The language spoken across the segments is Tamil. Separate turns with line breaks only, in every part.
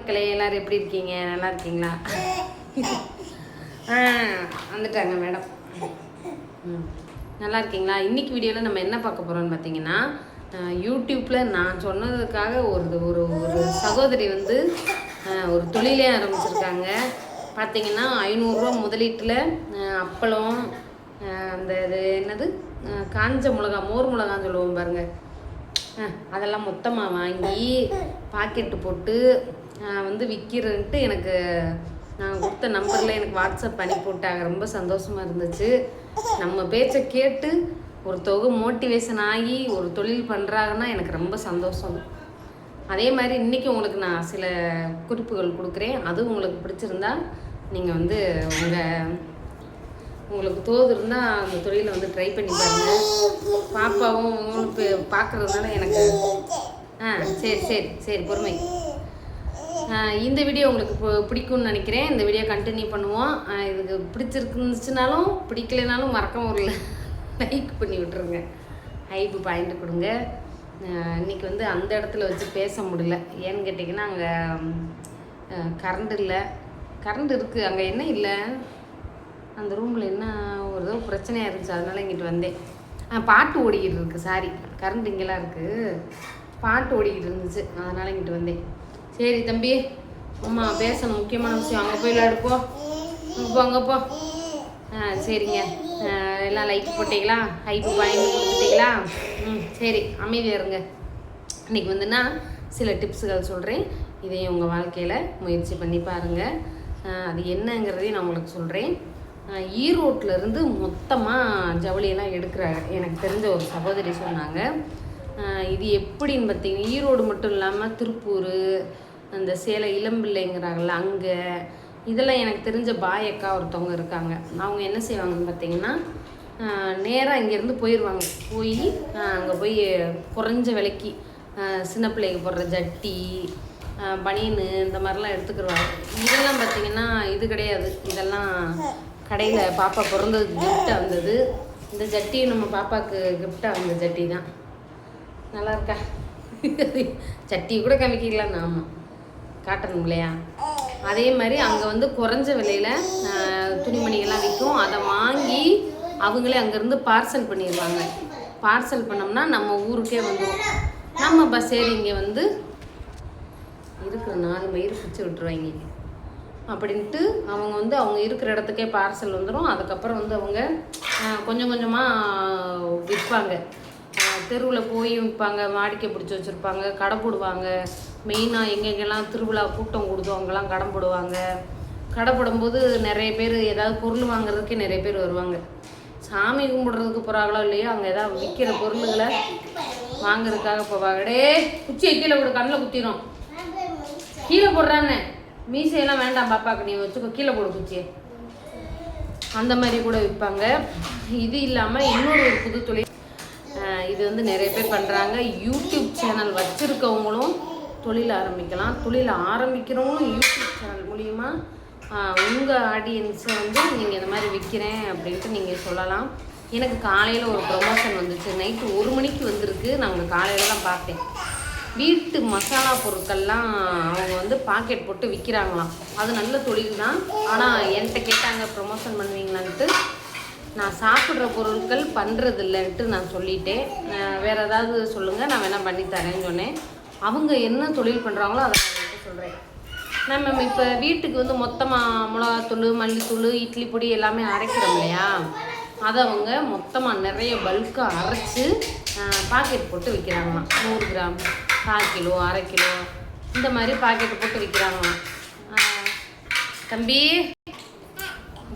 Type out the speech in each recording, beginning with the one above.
மக்களே, எல்லோரும் எப்படி இருக்கீங்க? நல்லா இருக்கீங்களா? வந்துட்டாங்க மேடம். நல்லா இருக்கீங்களா? இன்றைக்கி வீடியோவில் நம்ம என்ன பார்க்க போகிறோம்னு பார்த்தீங்கன்னா, யூடியூப்பில் நான் சொன்னதுக்காக ஒரு ஒரு சகோதரி வந்து ஒரு தொழிலே ஆரம்பிச்சிருக்காங்க. பார்த்தீங்கன்னா 500 ரூபா முதலீட்டில் அப்பளம், அந்த இது என்னது காஞ்ச மிளகா, மோர் மிளகான்னு சொல்லுவோம் பாருங்கள், அதெல்லாம் மொத்தமாக வாங்கி பாக்கெட்டு போட்டு வந்து விற்கிறன்ட்டு எனக்கு நான் கொடுத்த நம்பரில் எனக்கு வாட்ஸ்அப் பண்ணி போட்டாங்க. ரொம்ப சந்தோஷமாக இருந்துச்சு. நம்ம பேச்சை கேட்டு ஒரு தொகை மோட்டிவேஷன் ஆகி ஒரு தொழில் பண்ணுறாங்கன்னா எனக்கு ரொம்ப சந்தோஷம். அதே மாதிரி இன்றைக்கி உங்களுக்கு நான் சில குறிப்புகள் கொடுக்குறேன். அது உங்களுக்கு பிடிச்சிருந்தா நீங்கள் வந்து உங்களுக்கு தோது இருந்தால் அந்த தொழிலை வந்து ட்ரை பண்ணி பாருங்கள். பாப்பாவும் பார்க்குறதுனால எனக்கு சரி சரி சரி பொறுமை. இந்த வீடியோ உங்களுக்கு பிடிக்கும்னு நினைக்கிறேன். இந்த வீடியோ கண்டினியூ பண்ணுவோம். இதுக்கு பிடிச்சிருக்குச்சுனாலும் பிடிக்கலைனாலும் மறக்காம ஒரு லைக் பண்ணி விட்டுருங்க, ஹைப்பு பாயிண்ட் கொடுங்க. இன்றைக்கி வந்து அந்த இடத்துல வச்சு பேச முடியல. ஏன்னு கேட்டிங்கன்னா அங்கே கரண்ட் இல்லை. கரண்ட் இருக்குது, அங்கே என்ன இல்லை, அந்த ரூமில் என்ன ஒரு ஏதோ பிரச்சனையாக இருந்துச்சு, அதனால் இங்கிட்டு வந்தேன். பாட்டு ஓடிக்கிட்டு இருக்குது. சாரி, கரண்ட் இங்கெல்லாம் இருக்குது, பாட்டு ஓடிக்கிட்டு இருந்துச்சு, அதனால் இங்கிட்டு வந்தேன். சரி தம்பி, அம்மா பேசணும், முக்கியமான விஷயம். அங்கே போய் விளையாடுப்போ, அங்கேப்போ. சரிங்க, எல்லாம் லைக் போட்டிங்களா, ஹைப்பு பாயிண்ட் கொடுத்துட்டிங்களா? சரி, அமைதியாக இருங்க. இன்றைக்கி வந்துன்னா சில டிப்ஸுகள் சொல்கிறேன். இதையும் உங்கள் வாழ்க்கையில் முயற்சி பண்ணி பாருங்கள். அது என்னங்கிறதையும் நான் உங்களுக்கு சொல்கிறேன். ஈரோட்டிலேருந்து மொத்தமாக ஜவுளியெல்லாம் எடுக்கிறாங்க. எனக்கு தெரிஞ்ச ஒரு சகோதரி சொன்னாங்க. இது எப்படின்னு பார்த்தீங்கன்னா, ஈரோடு மட்டும் இல்லாமல் திருப்பூர், அந்த சேலை இளம்பிள்ளைங்கிறாங்கள்ல அங்கே, இதெல்லாம் எனக்கு தெரிஞ்ச பாயக்கா ஒருத்தவங்க இருக்காங்க. அவங்க என்ன செய்வாங்கன்னு பார்த்தீங்கன்னா, நேராக இங்கேருந்து போயிடுவாங்க. போய் அங்கே போய் குறைஞ்ச விலைக்கு சின்ன பிள்ளைக்கு போடுற ஜட்டி, பனியனு, இந்த மாதிரிலாம் எடுத்துக்கிடுவாங்க. இதெல்லாம் பார்த்திங்கன்னா இது கிடையாது, இதெல்லாம் கடையில் பாப்பா பிறந்ததுக்கு கிஃப்டாக வந்தது. இந்த ஜட்டி நம்ம பாப்பாவுக்கு கிஃப்டாக வந்த ஜட்டி தான். நல்லா இருக்கா? சட்டி கூட காமிக்கலாம், ஆமாம் காட்டணும் இல்லையா? அதே மாதிரி அங்கே வந்து குறைஞ்ச விலையில் துணிமணிகள்லாம் விற்கும். அதை வாங்கி அவங்களே அங்கேருந்து பார்சல் பண்ணிடுவாங்க. பார்சல் பண்ணோம்னா நம்ம ஊருக்கே வந்துடும். நம்ம பஸ் ஏறி இங்கே வந்து இருக்கிற 4 மயிறு பிடிச்சி விட்டுருவாங்க அப்படின்ட்டு அவங்க வந்து அவங்க இருக்கிற இடத்துக்கே பார்சல் வந்துடும். அதுக்கப்புறம் வந்து அவங்க கொஞ்சம் கொஞ்சமாக விற்பாங்க. தெருவில் போய் விற்பாங்க, வாடிக்கை பிடிச்சி வச்சுருப்பாங்க, கடை போடுவாங்க. மெயினாக எங்கெங்கெல்லாம் திருவிழா கூட்டம் கொடுத்தோம் அங்கெல்லாம் கடை போடுவாங்க. கடை போடும்போது நிறைய பேர் ஏதாவது பொருள் வாங்குறதுக்கே நிறைய பேர் வருவாங்க. சாமி கும்பிடுறதுக்கு போகிறாங்களோ இல்லையோ, அங்கே ஏதாவது விற்கிற பொருள்களை வாங்குறதுக்காக போவாங்க. டே குச்சியை கீழே விட, கண்ணில் குத்திடும். கீழே போடுறான்னு மீசையெல்லாம் வேண்டாம் பாப்பாவுக்கு, நீ வச்சுக்கோ, கீழே போடு குச்சியை. அந்த மாதிரி கூட விற்பாங்க. இது இல்லாமல் இன்னொரு ஒரு புது தொழில், இது வந்து நிறைய பேர் பண்ணுறாங்க. யூடியூப் சேனல் வச்சுருக்கவங்களும் தொழில் ஆரம்பிக்கலாம். தொழில் ஆரம்பிக்கிறவங்களும் யூடியூப் சேனல் மூலிமா உங்கள் ஆடியன்ஸை வந்து நீங்கள் இந்த மாதிரி விற்கிறேன் அப்படின்ட்டு நீங்கள் சொல்லலாம். எனக்கு காலையில் ஒரு ப்ரொமோஷன் வந்துச்சு, நைட்டு 1 மணிக்கு வந்திருக்கு. நாங்கள் காலையில் தான் பார்த்தேன். வீட்டு மசாலா பொருட்கள்லாம் அவங்க வந்து பாக்கெட் போட்டு விற்கிறாங்களாம். அது நல்ல தொழில் தான். ஆனால் என்கிட்ட கேட்டாங்க ப்ரொமோஷன் பண்ணுவீங்களான்ட்டு. நான் சாப்பிட்ற பொருட்கள் பண்ணுறது இல்லைன்ட்டு நான் சொல்லிட்டேன். வேறு ஏதாவது சொல்லுங்கள், நான் வேணால் பண்ணித்தரேன்னு சொன்னேன். அவங்க என்ன தொழில் பண்ணுறாங்களோ அதை நான் உங்களுக்கு சொல்கிறேன். நம்ம இப்போ வீட்டுக்கு வந்து மொத்தமாக மிளகாத்தூள், மல்லித்தூள், இட்லி பொடி எல்லாமே அரைக்கிறோம் இல்லையா, அதை அவங்க மொத்தமாக நிறைய பல்காக அரைச்சி பாக்கெட் போட்டு விற்கிறாங்களாம். 100 கிராம், 1/4 கிலோ, 1/2 கிலோ, இந்த மாதிரி பாக்கெட்டு போட்டு விற்கிறாங்களாம். தம்பி,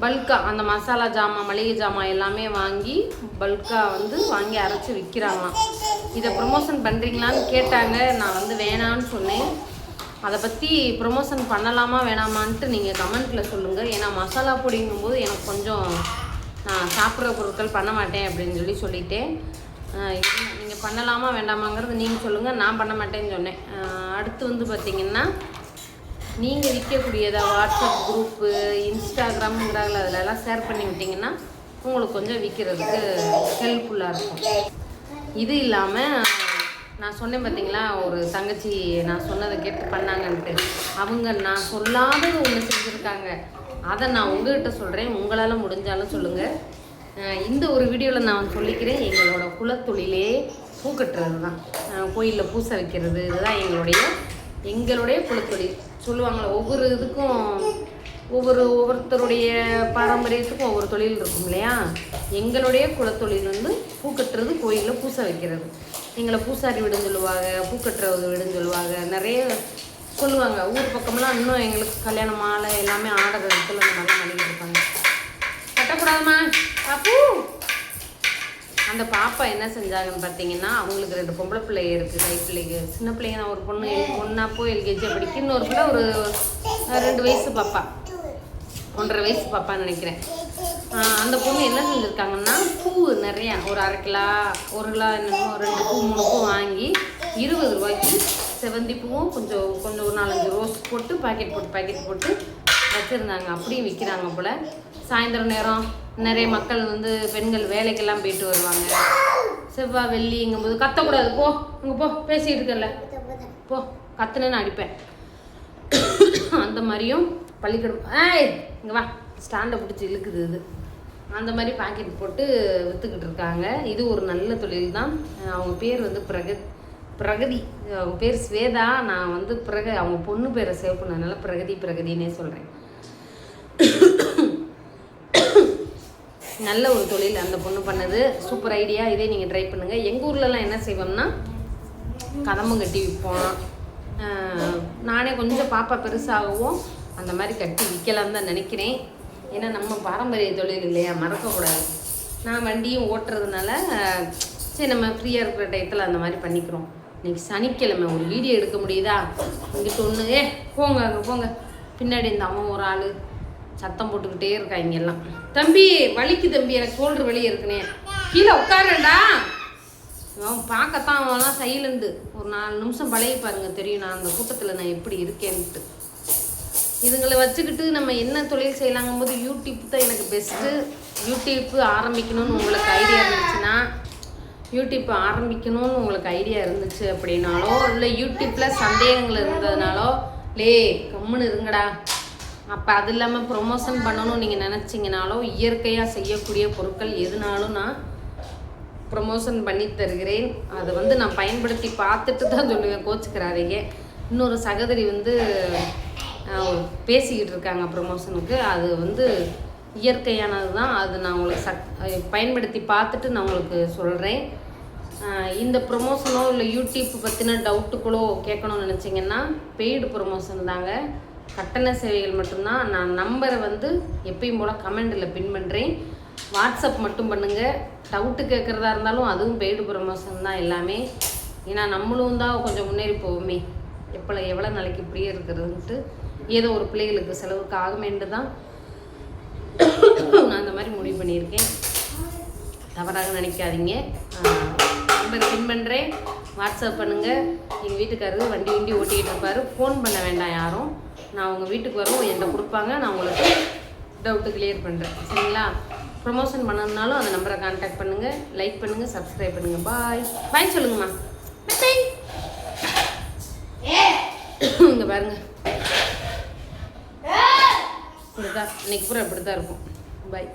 பல்காக அந்த மசாலா ஜாமான், மளிகை ஜாமான் எல்லாமே வாங்கி பல்காக வந்து வாங்கி அரைச்சி விற்கிறாங்களாம். இதை ப்ரொமோஷன் பண்ணுறீங்களான்னு கேட்டாங்க. நான் வந்து வேணான்னு சொன்னேன். அதை பற்றி ப்ரொமோஷன் பண்ணலாமா வேணாமான்ட்டு நீங்கள் கமெண்ட்டில் சொல்லுங்கள். ஏன்னா மசாலா பொடிங்கும்போது எனக்கு கொஞ்சம் நான் சாப்பிட்ற பொருட்கள் பண்ண மாட்டேன் அப்படின்னு சொல்லிட்டேன். நீங்கள் பண்ணலாமா வேண்டாமாங்கிறது நீங்கள் சொல்லுங்கள், நான் பண்ண மாட்டேன்னு சொன்னேன். அடுத்து வந்து பார்த்திங்கன்னா, நீங்கள் விற்கக்கூடியதை வாட்ஸ்அப் குரூப்பு, இன்ஸ்டாகிராமுங்கிறாங்கள, அதிலெல்லாம் ஷேர் பண்ணி விட்டிங்கன்னா உங்களுக்கு கொஞ்சம் விற்கிறதுக்கு ஹெல்ப்ஃபுல்லாக இருக்கும். இது இல்லாமல் நான் சொன்னேன் பார்த்தீங்களா, ஒரு தங்கச்சி நான் சொன்னதை கேட்டு பண்ணாங்கன்ட்டு. அவங்க நான் சொல்லாதது ஒன்று செஞ்சுருக்காங்க. அதை நான் உங்கள்கிட்ட சொல்கிறேன், உங்களால் முடிஞ்சாலும் சொல்லுங்கள். இந்த ஒரு வீடியோவில் நான் சொல்லிக்கிறேன், எங்களோட குலத்தொழிலே பூ கட்டுறது தான். கோயிலில் பூசை வைக்கிறது, இதுதான் எங்களுடைய குலத்தொழில். சொல்லுவாங்களே, ஒவ்வொரு இதுக்கும் ஒவ்வொருத்தருடைய பாரம்பரியத்துக்கும் ஒவ்வொரு தொழில் இருக்கும் இல்லையா. எங்களுடைய குலத்தொழில் வந்து பூ கட்டுறது, கோயிலில் பூசை வைக்கிறது. எங்களை பூசாரி வீடுன்னு சொல்லுவாங்க, பூ கட்டுறது வீடுன்னு சொல்லுவாங்க, நிறைய சொல்லுவாங்க. ஊர் பக்கம்லாம் இன்னும் எங்களுக்கு கல்யாண மாலை எல்லாமே ஆடுற இடத்துல அந்த மாதிரிலாம் பண்ணிக்கிட்டு இருப்பாங்க. கட்டக்கூடாதுமா பாப்பு. அந்த பாப்பா என்ன செஞ்சாங்கன்னு பார்த்தீங்கன்னா, அவங்களுக்கு 2 பொம்பளை பிள்ளைங்க இருக்குது, கை பிள்ளைங்க, சின்ன பிள்ளைங்க. ஒரு பொண்ணாப்போ எல்கேஜி படிக்க, இன்னொரு பிள்ளை ஒரு 2 வயசு பாப்பா, 1.5 வயசு பாப்பான்னு நினைக்கிறேன். அந்த பொண்ணு என்ன செஞ்சுருக்காங்கன்னா, பூ நிறையா ஒரு 1/2 கிலோ 1 கிலோ என்னமோ 2 பூ 3 பூ வாங்கி 20 ரூபாய்க்கு செவந்தி பூவும் கொஞ்சம் ஒரு 4-5 ரோஸ் போட்டு பாக்கெட் போட்டு வச்சுருந்தாங்க. அப்படியும் விற்கிறாங்க போல். சாயந்தரம் நேரம் நிறைய மக்கள் வந்து பெண்கள் வேலைக்கெல்லாம் போயிட்டு வருவாங்க. செவ்வாய் வெள்ளிங்கும்போது கத்தக்கூடாது, போ இங்கே போ, பேசிகிட்டு இருக்கல போ, கத்துனேன்னு அடிப்பேன். அந்த மாதிரியும் பள்ளிக்கூடம் இங்கே வா, ஸ்டாண்டை பிடிச்சி இழுக்குது இது. அந்த மாதிரி பாக்கெட் போட்டு விற்றுக்கிட்டு இருக்காங்க. இது ஒரு நல்ல தொழில் தான். அவங்க பேர் வந்து பிரகதி. அவங்க பேர் ஸ்வேதா. நான் வந்து அவங்க பொண்ணு பேரை சேவ் பண்ணதுனால பிரகதினே சொல்கிறேன். நல்ல ஒரு தொழில் அந்த பொண்ணு பண்ணது, சூப்பர் ஐடியா. இதே நீங்கள் ட்ரை பண்ணுங்கள். எங்கள் ஊர்லலாம் என்ன செய்வோம்னா, கதம்பம் கட்டி விற்போம். நானே கொஞ்சம் பாப்பா பெருசாகவும் அந்த மாதிரி கட்டி விற்கலான்னு தான் நினைக்கிறேன். ஏன்னா நம்ம பாரம்பரிய தொழில் இல்லையா, மறக்கக்கூடாது. நான் வண்டியும் ஓட்டுறதுனால சரி நம்ம ஃப்ரீயாக இருக்கிற டயத்தில் அந்த மாதிரி பண்ணிக்கிறோம். இன்றைக்கி சனிக்கிழமை ஒரு வீடியோ எடுக்க முடியுதா? இங்கிட்ட ஒன்று போங்க அங்கே போங்க. பின்னாடி இந்த அம்மா ஒரு ஆள் சத்தம் போட்டுக்கிட்டே இருக்காங்க எல்லாம். தம்பி வலிக்கு தம்பி, எனக்கு ஷோல்டர் வலி இருக்குனே, கீழே உட்காரண்டா. அவன் பார்க்கத்தான் அவன்லாம் சைலண்டு. ஒரு 4 நிமிஷம் பழகி பாருங்க, தெரியும் நான் அந்த கூட்டத்தில் நான் எப்படி இருக்கேன்ட்டு. இதுங்களை வச்சுக்கிட்டு நம்ம என்ன தொழில் செய்யலாங்கும் போது யூடியூப் தான் எனக்கு பெஸ்ட்டு. யூடியூப் ஆரம்பிக்கணும்னு உங்களுக்கு ஐடியா இருந்துச்சு அப்படின்னாலோ, இல்லை யூடியூப்பில் சந்தேகங்கள் இருந்ததுனாலோ, கம்முன்னு இருங்கடா. அப்போ அது இல்லாமல் ப்ரொமோஷன் பண்ணணும்னு நீங்கள் நினச்சிங்கனாலோ, இயற்கையாக செய்யக்கூடிய பொருட்கள் எதுனாலும் நான் ப்ரொமோஷன் பண்ணி தருகிறேன். அதை வந்து நான் பயன்படுத்தி பார்த்துட்டு தான் சொல்லுவேன், கோச்சுக்கிறாதீங்க. இன்னொரு சகோதரி வந்து பேசிக்கிட்டு இருக்காங்க ப்ரொமோஷனுக்கு. அது வந்து இயற்கையானது தான். அது நான் உங்களுக்கு பயன்படுத்தி பார்த்துட்டு நான் உங்களுக்கு சொல்கிறேன். இந்த ப்ரொமோஷனோ இல்லை யூடியூப் பற்றின டவுட்டுகளோ கேட்கணும்னு நினச்சிங்கன்னா, பெய்டு ப்ரொமோஷன் தாங்க, கட்டண சேவைகள் மட்டும்தான். நான் நம்பரை வந்து எப்பயும் போல் கமெண்டில் பின் பண்ணுறேன். வாட்ஸ்அப் மட்டும் பண்ணுங்கள். டவுட்டு கேட்குறதா இருந்தாலும் அதுவும் பெய்டு ப்ரொமோஷன் தான் எல்லாமே. ஏன்னா நம்மளும் தான் கொஞ்சம் முன்னேறி போவோமே. எவ்வளோ நாளைக்கு இப்படியே இருக்கிறதுன்ட்டு ஏதோ ஒரு பிள்ளைகளுக்கு செலவுக்கு ஆகுமேன்ட்டு தான் நான் அந்த மாதிரி முடிவு பண்ணியிருக்கேன். தவறாக நினைக்காதீங்க. நம்பர் பின் பண்ணுறேன், வாட்ஸ்அப் பண்ணுங்கள். எங்கள் வீட்டுக்காரரு வண்டி ஓட்டிக்கிட்டு இருப்பார். ஃபோன் பண்ண வேண்டாம் யாரும். நான் உங்கள் வீட்டுக்கு வரும், என்கிட்ட கொடுப்பாங்க, நான் உங்களுக்கு டவுட்டு கிளியர் பண்ணுறேன். சரிங்களா? ப்ரொமோஷன் பண்ணதுனாலும் அந்த நம்பரை கான்டாக்ட் பண்ணுங்கள். லைக் பண்ணுங்கள், சப்ஸ்கிரைப் பண்ணுங்கள். பாய் சொல்லுங்கம்மா. இங்கே பாருங்கள், இப்படி தான் இன்னைக்கு பூரா இப்படி தான் இருக்கும். பாய்.